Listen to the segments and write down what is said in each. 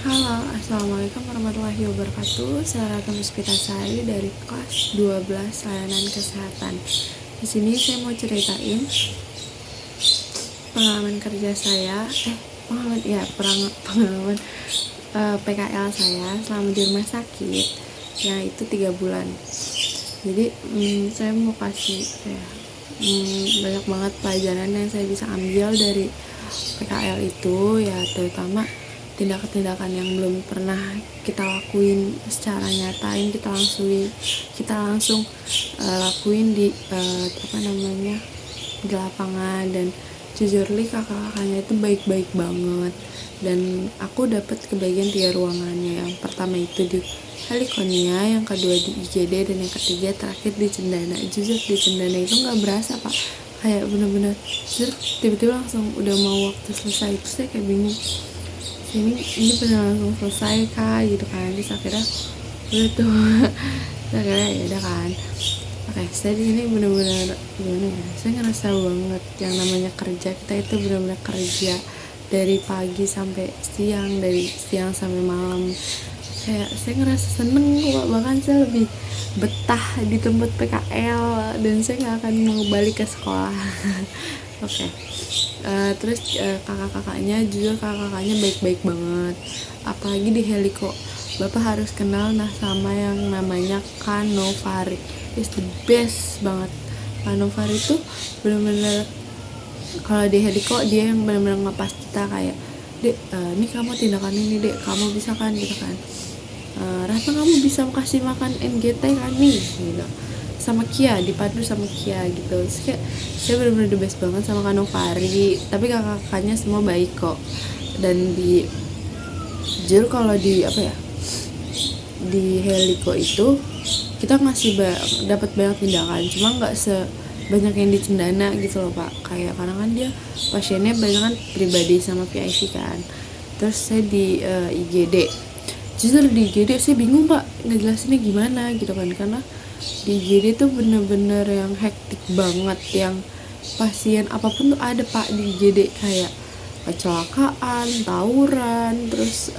Halo, assalamualaikum warahmatullahi wabarakatuh. Saya Ratu Muspitasari dari kelas 12 layanan kesehatan. Di sini saya mau ceritain pengalaman kerja saya, pengalaman PKL saya selama di rumah sakit, yaitu 3 bulan. Jadi saya mau kasih banyak banget pelajaran yang saya bisa ambil dari PKL itu, ya terutama tindakan-tindakan yang belum pernah kita lakuin secara nyata yang kita langsung lakuin di di lapangan. Dan jujur li kakak-kakaknya itu baik-baik banget, dan aku dapat kebagian 3 ruangannya. Yang pertama itu di Helikonia, yang kedua di IGD, dan yang ketiga terakhir di Cendana. Jujur di Cendana itu nggak berasa pak, kayak bener-bener tiba-tiba langsung udah mau waktu selesai. Terus saya kayak bingung, ini bener langsung selesai kak gitu kan. Terus akhirnya udah tuh akhirnya ya udah kan. Oke, saya di sini bener-bener gimana ya, saya ngerasa banget yang namanya kerja. Kita itu bener-bener kerja dari pagi sampai siang, dari siang sampai malam. Kayak saya ngerasa seneng kok, bahkan saya lebih betah di tempat PKL, dan saya nggak akan mau balik ke sekolah. Oke. Terus kakak-kakaknya baik-baik banget, apalagi di Heliko. Bapak harus kenal sama yang namanya Kanovari. It's the best banget. Kanovari itu benar-benar, kalau di Heliko dia yang benar-benar ngepas kita, kayak dek, ini kamu tindakan ini dek, kamu bisa kan gitu kan. Rasa kamu bisa kasih makan NGT kan nih gitu, sama Kia, dipandu sama Kia gitu. Terus kayak saya benar-benar the best banget sama Kanovari. Tapi kakak-kakaknya semua baik kok. Dan di jujur kalau di di Heliko itu kita masih dapat banyak tindakan, cuma nggak sebanyak yang di Cendana gitu loh pak. Kayak karena kan dia pasiennya banyak kan pribadi sama VIP kan. Terus saya di IGD, jujur di IGD saya bingung pak ngejelasinnya gimana gitu kan, karena di IGD tuh bener-bener yang hektik banget, yang pasien apapun tuh ada pak di IGD. Kayak kecelakaan, tawuran, terus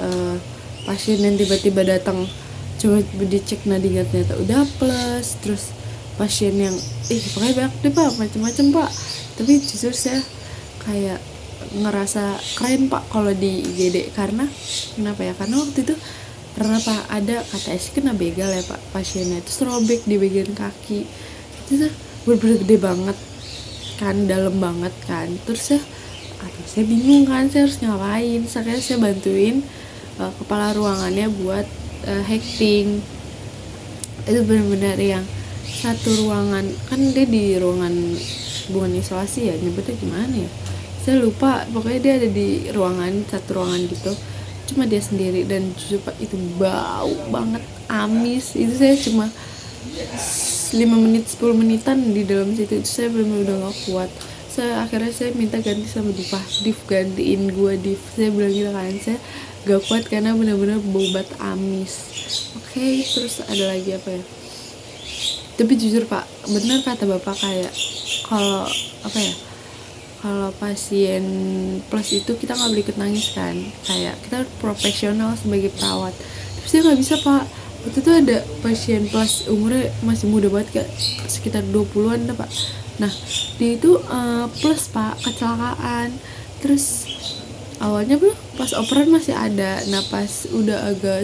pasien yang tiba-tiba datang cuma dicek nadinya ternyata udah plus, terus pasien yang pokoknya banyak deh pak, macam-macam pak. Tapi jujur saya kayak ngerasa keren pak kalau di IGD. Karena kenapa ya, karena waktu itu pernah pak ada kata kena begal ya pak pasiennya, terus robek di bagian kaki. Itu bener-bener gede banget kan, dalam banget kan. Terus saya bingung kan, saya harus ngapain. Akhirnya saya bantuin kepala ruangannya buat hacking. Itu benar-benar yang satu ruangan, kan dia di ruangan bukan isolasi ya, nyebutnya gimana ya, saya lupa. Pokoknya dia ada di satu ruangan gitu, cuma dia sendiri. Dan jujur pak, itu bau banget, amis. Itu saya cuma 5 menit 10 menitan di dalam situ. Itu saya benar-benar udah gak kuat. Akhirnya saya minta ganti sama Div gantiin gue Div. Saya bilang gitu kan, saya gak kuat karena benar-benar bau banget, amis. Oke, terus ada lagi apa ya, tapi jujur pak, benar kata bapak, kayak kalau kalau pasien plus itu kita nggak boleh ikut nangis kan, kayak kita profesional sebagai perawat. Tapi saya nggak bisa pak. Waktu itu ada pasien plus umurnya masih muda banget, kayak sekitar 20-an dah pak. Nah dia itu plus pak, kecelakaan. Terus awalnya pas operan masih ada, nah pas udah agak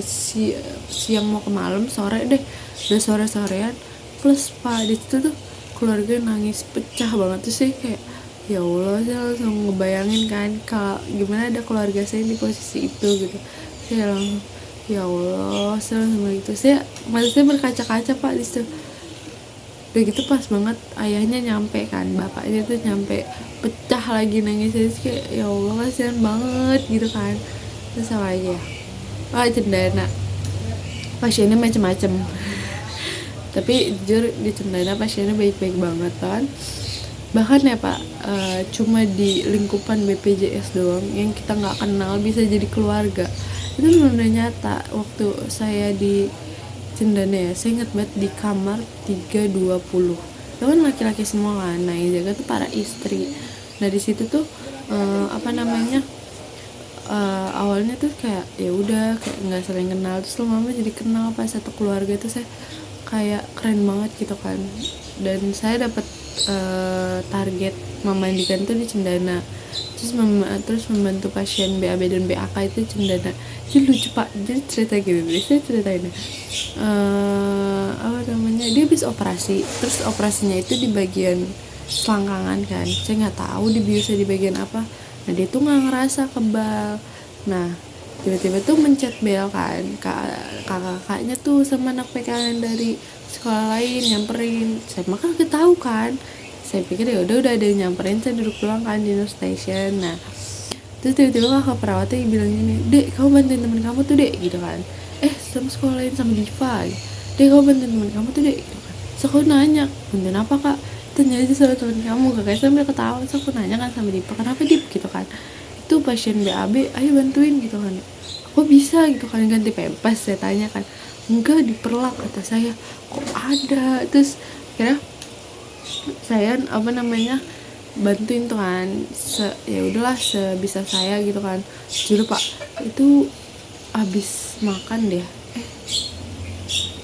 siang mau ke malam, sore deh, udah sore-sorean plus pak. Di situ tuh keluarga nangis pecah banget. Terus saya kayak ya Allah, saya langsung ngebayangin kan kalau gimana ada keluarga saya di posisi itu gitu. Saya langsung ya Allah, saya langsung gitu, saya berkaca-kaca pak di situ. Udah gitu pas banget ayahnya nyampe kan, bapaknya tuh nyampe, pecah lagi nangis. Jadi kayak ya Allah, kasihan banget gitu kan. Terus apa lagi ya, Cendana pasiennya macem-macem. Tapi jujur di Cendana pasiennya baik-baik banget kan. Bahkan ya pak, cuma di lingkupan BPJS doang yang kita nggak kenal bisa jadi keluarga. Itu benar-benar nyata. Waktu saya di Cendana ya, saya inget banget di kamar 320, itu kan laki-laki semua kan. Nah yang jaga tuh para istri. Nah di situ tuh awalnya tuh kayak ya udah kayak nggak saling kenal, terus lama-lama jadi kenal pas satu keluarga tuh. Saya kayak keren banget gitu kan. Dan saya dapat target memandikan tuh di Cendana, terus membantu pasien BAB dan BAK itu Cendana. Jadi lucu Pak, jadi cerita gitu deh, saya ceritain apa namanya, dia habis operasi, terus operasinya itu di bagian selangkangan kan, saya nggak tahu dibiusnya di bagian apa. Nah dia tuh nggak ngerasa kebal. Nah tiba-tiba tuh mencet bel kan, kakaknya tuh sama anak PKN dari sekolah lain nyamperin. Saya makan ketahu kan, saya pikir ya udah ada yang nyamperin, saya duduk doang kan di nurse station. Nah terus tiba-tiba kakak perawatnya bilang gini, dek kamu bantuin temen kamu tuh dek gitu kan, sama sekolah lain sama Diva, dek kamu bantuin temen kamu tuh dek gitu kan. So aku nanya, bantuin apa kak? Tanya aja sama temen kamu. Kakak sambil ketawa. So aku nanya kan sama Diva, kenapa Dip gitu kan, itu pasien BAB, ayo bantuin gitu kan. Kok bisa gitu kan ganti pempes, saya tanya kan. Enggak, diperlak kata saya. Kok ada? Terus kira saya apa namanya bantuin tuh kan, ya udahlah sebisa saya gitu kan. Jujur Pak, itu abis makan deh,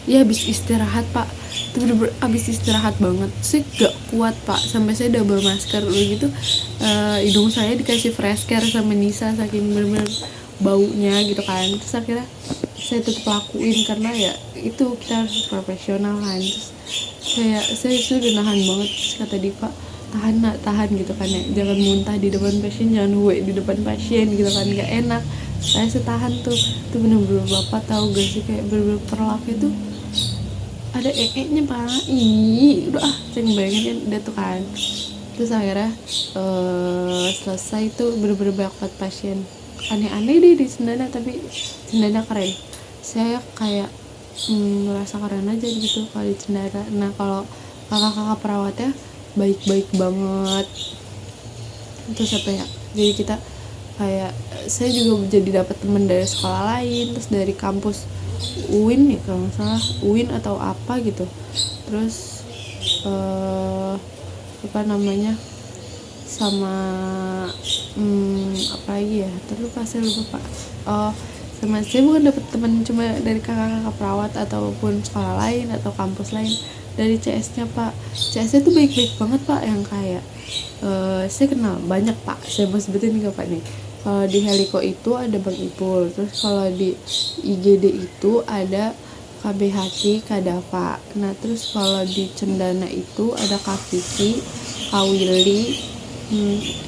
ya abis istirahat Pak, itu bener-bener abis istirahat banget. Saya gak kuat Pak, sampai saya double masker udah gitu. Hidung saya dikasih fresh care sama Nisa saking bener-bener baunya gitu kan. Terus akhirnya saya tetap lakuin karena ya itu kita harus profesional kan. Terus saya sudah nahan banget. Terus kata Diva, tahan gitu kan ya, jangan muntah di depan pasien, jangan huwe di depan pasien gitu kan, gak enak. Saya setahan tuh, itu bener-bener bapak tahu gak sih, kayak bener-bener perlak itu ada nya Pak. Udah saya ngebayangin udah tuh kan. Terus akhirnya selesai tuh bener-bener banyak banget pasien. Aneh-aneh deh di Cendana, tapi Cendana keren. Saya kayak merasa keren aja gitu kalau di Cendana. Nah kalau kakak-kakak perawatnya baik-baik banget. Terus apa ya, jadi kita kayak saya juga jadi dapat teman dari sekolah lain, terus dari kampus UIN ya kalau nggak salah, UIN atau apa gitu. Terus apa namanya, sama apa lagi ya, terlupa saya lupa Pak. Sama saya bukan dapat teman cuma dari kakak-kakak perawat ataupun sekolah lain atau kampus lain, dari CS-nya Pak. CS-nya tuh baik-baik banget Pak, yang kayak saya kenal banyak Pak, saya mau sebutin nggak Pak nih. Kalau di Heliko itu ada Bang Ipul, terus kalau di IGD itu ada KBHT Kadava. Nah terus kalau di Cendana itu ada Kak Kiki, Kak Willy,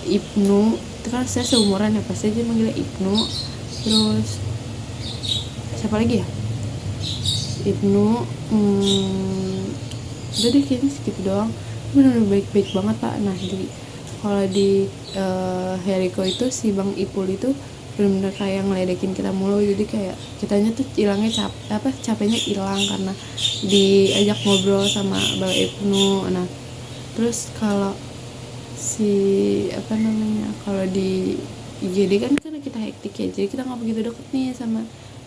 Ibnu. Itu kan saya seumuran ya, pasti aja manggilnya Ibnu. Terus siapa lagi ya, Ibnu. Udah deh kayaknya segitu doang, bener-bener baik-baik banget Pak. Nah kalau di Heriko itu si Bang Ipul itu bener-bener kayak ngeledekin kita mulu, jadi kayak kitanya tuh hilangnya capeknya hilang karena diajak ngobrol sama Bang Ibnu. Nah terus kalau si apa namanya, kalau di IGD kan karena kita hektik ya, jadi kita nggak begitu deket nih sama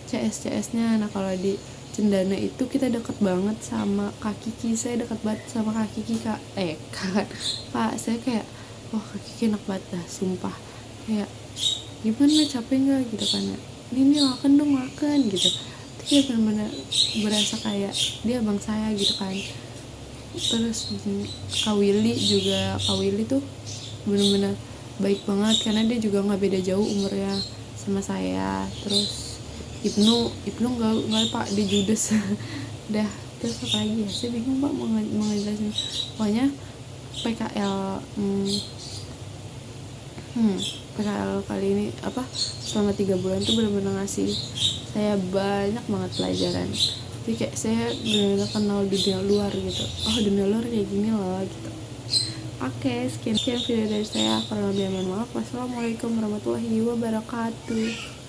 CS-nya. Nah kalau di Cendana itu kita deket banget sama Kak Kiki. Saya deket banget sama Kak Kiki Pak. Saya kayak wah Kak Kiki enak banget dah, sumpah. Kayak gimana, capek nggak gitu kan ya, ini makan dong makan gitu. Tapi benar-benar berasa kayak dia abang saya gitu kan. Terus Kak Willy tuh benar-benar baik banget karena dia juga nggak beda jauh umurnya sama saya. Terus Ibnu nggak Pak, dia judes. Dah terus apa lagi ya, saya bingung Pak mau ngejelasin. Pokoknya PKL PKL kali ini selama 3 bulan tuh benar-benar ngasih saya banyak banget pelajaran. Jadi kayak saya benar-benar kenal dunia luar gitu. Oh dunia luar kayak gini loh gitu. Oke, sekian video dari saya. Kurang lebih mohon maaf. Wassalamualaikum warahmatullahi wabarakatuh.